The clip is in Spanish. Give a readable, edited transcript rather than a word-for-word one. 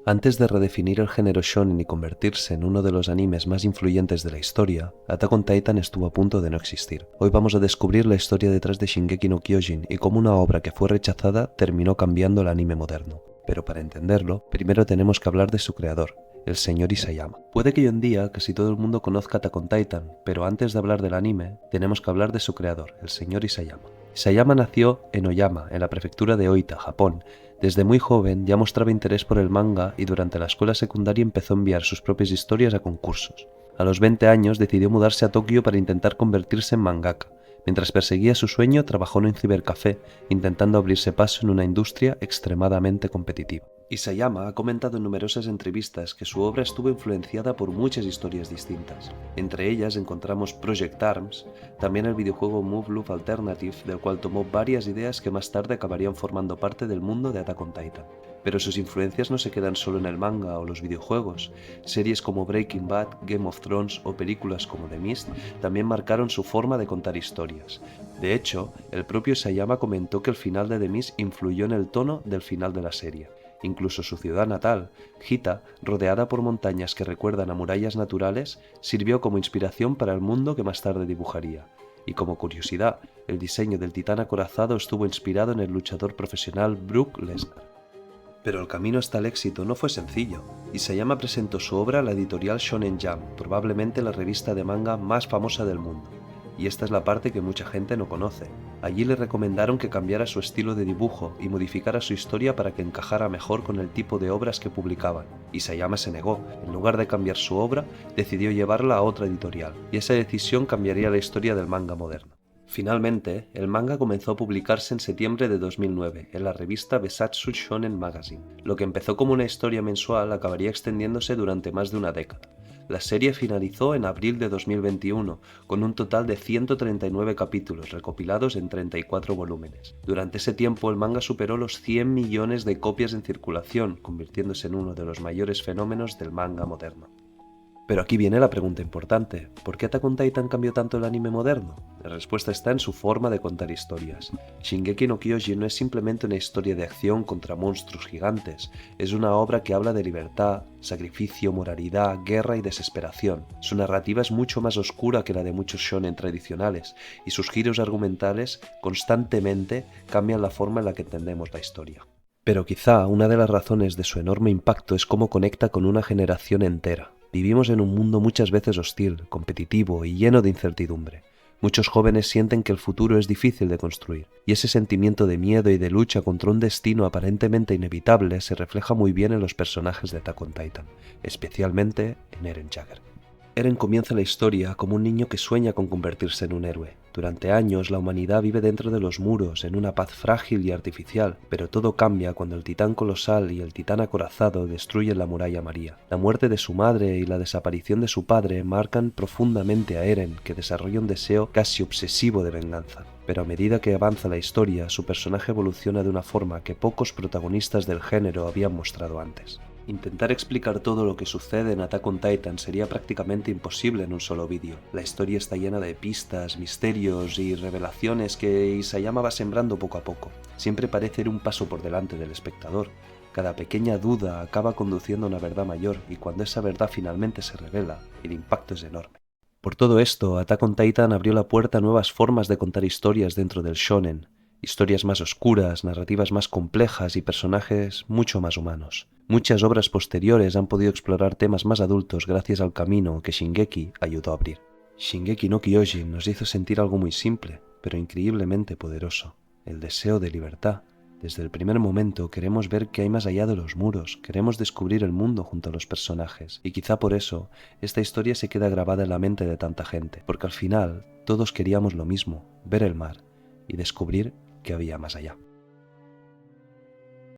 Antes de redefinir el género shonen y convertirse en uno de los animes más influyentes de la historia, Attack on Titan estuvo a punto de no existir. Hoy vamos a descubrir la historia detrás de Shingeki no Kyojin y cómo una obra que fue rechazada terminó cambiando el anime moderno. Pero para entenderlo, primero tenemos que hablar de su creador, el señor Isayama. Puede que hoy en día casi todo el mundo conozca Attack on Titan, pero antes de hablar del anime, tenemos que hablar de su creador, el señor Isayama. Isayama nació en Oyama, en la prefectura de Oita, Japón. Desde muy joven ya mostraba interés por el manga y durante la escuela secundaria empezó a enviar sus propias historias a concursos. A los 20 años decidió mudarse a Tokio para intentar convertirse en mangaka. Mientras perseguía su sueño, trabajó en un cibercafé, intentando abrirse paso en una industria extremadamente competitiva. Isayama ha comentado en numerosas entrevistas que su obra estuvo influenciada por muchas historias distintas. Entre ellas encontramos Project Arms, también el videojuego Move Loop Alternative, del cual tomó varias ideas que más tarde acabarían formando parte del mundo de Attack on Titan. Pero sus influencias no se quedan solo en el manga o los videojuegos. Series como Breaking Bad, Game of Thrones o películas como The Mist también marcaron su forma de contar historias. De hecho, el propio Isayama comentó que el final de The Mist influyó en el tono del final de la serie. Incluso su ciudad natal, Hita, rodeada por montañas que recuerdan a murallas naturales, sirvió como inspiración para el mundo que más tarde dibujaría. Y como curiosidad, el diseño del titán acorazado estuvo inspirado en el luchador profesional Brock Lesnar. Pero el camino hasta el éxito no fue sencillo. Isayama presentó su obra a la editorial Shonen Jump, probablemente la revista de manga más famosa del mundo. Y esta es la parte que mucha gente no conoce. Allí le recomendaron que cambiara su estilo de dibujo y modificara su historia para que encajara mejor con el tipo de obras que publicaban. Isayama se negó. En lugar de cambiar su obra, decidió llevarla a otra editorial, y esa decisión cambiaría la historia del manga moderno. Finalmente, el manga comenzó a publicarse en septiembre de 2009 en la revista Besatsu Shonen Magazine. Lo que empezó como una historia mensual acabaría extendiéndose durante más de una década. La serie finalizó en abril de 2021, con un total de 139 capítulos recopilados en 34 volúmenes. Durante ese tiempo el manga superó los 100 millones de copias en circulación, convirtiéndose en uno de los mayores fenómenos del manga moderno. Pero aquí viene la pregunta importante, ¿por qué Attack on Titan cambió tanto el anime moderno? La respuesta está en su forma de contar historias. Shingeki no Kyojin no es simplemente una historia de acción contra monstruos gigantes, es una obra que habla de libertad, sacrificio, moralidad, guerra y desesperación. Su narrativa es mucho más oscura que la de muchos shonen tradicionales, y sus giros argumentales constantemente cambian la forma en la que entendemos la historia. Pero quizá una de las razones de su enorme impacto es cómo conecta con una generación entera. Vivimos en un mundo muchas veces hostil, competitivo y lleno de incertidumbre. Muchos jóvenes sienten que el futuro es difícil de construir, y ese sentimiento de miedo y de lucha contra un destino aparentemente inevitable se refleja muy bien en los personajes de Attack on Titan, especialmente en Eren Jaeger. Eren comienza la historia como un niño que sueña con convertirse en un héroe. Durante años la humanidad vive dentro de los muros, en una paz frágil y artificial, pero todo cambia cuando el titán colosal y el titán acorazado destruyen la muralla María. La muerte de su madre y la desaparición de su padre marcan profundamente a Eren, que desarrolla un deseo casi obsesivo de venganza. Pero a medida que avanza la historia, su personaje evoluciona de una forma que pocos protagonistas del género habían mostrado antes. Intentar explicar todo lo que sucede en Attack on Titan sería prácticamente imposible en un solo vídeo. La historia está llena de pistas, misterios y revelaciones que Isayama va sembrando poco a poco. Siempre parece ir un paso por delante del espectador. Cada pequeña duda acaba conduciendo a una verdad mayor, y cuando esa verdad finalmente se revela, el impacto es enorme. Por todo esto, Attack on Titan abrió la puerta a nuevas formas de contar historias dentro del shonen. Historias más oscuras, narrativas más complejas y personajes mucho más humanos. Muchas obras posteriores han podido explorar temas más adultos gracias al camino que Shingeki ayudó a abrir. Shingeki no Kyojin nos hizo sentir algo muy simple, pero increíblemente poderoso: el deseo de libertad. Desde el primer momento queremos ver qué hay más allá de los muros, queremos descubrir el mundo junto a los personajes, y quizá por eso esta historia se queda grabada en la mente de tanta gente, porque al final todos queríamos lo mismo: ver el mar y descubrir que había más allá.